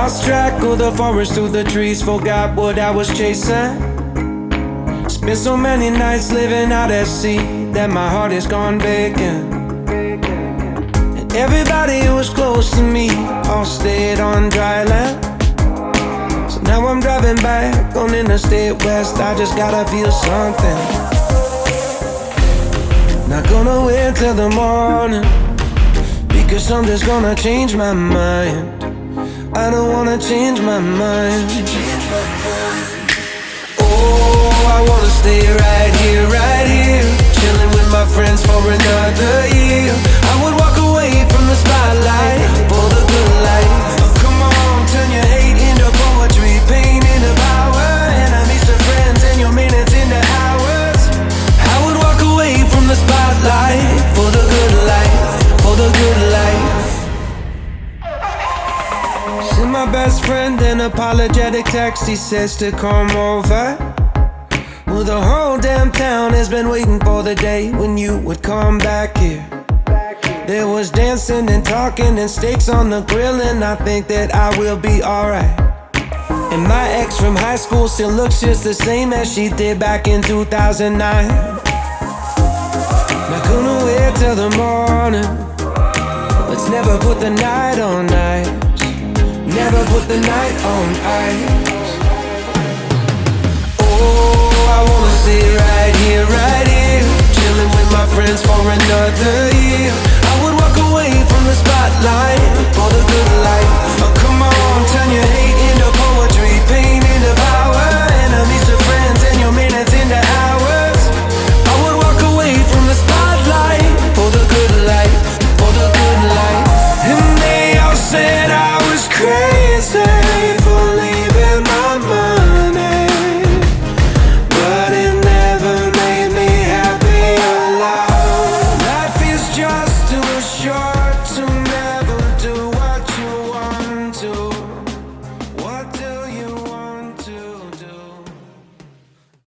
lost track of the forest through the trees, forgot what I was chasing. Spent so many nights living out at sea that my heart is gone vacant. And everybody who was close to me all stayed on dry land. So now I'm driving back on Interstate West, I just gotta feel something. Not gonna wait till the morning, because something's gonna change my mind. I don't wanna change my mind. Oh, I wanna stay right here, chilling with my friends for another year. I would walk away from the spotlight for the good life. Oh, come on, turn your hate into poetry, pain into power, enemies to friends and your minutes into hours. I would walk away from the spotlight for the good life, for the good life. Send my best friend an apologetic text, he says to come over. Well, the whole damn town has been waiting for the day when you would come back here. There was dancing and talking and steaks on the grill, and I think that I will be alright. And my ex from high school still looks just the same as she did back in 2009. Not gonna wait till the morning, let's never put the night on ice. Never put the night on ice. Oh, I wanna stay right here, chilling with my friends for another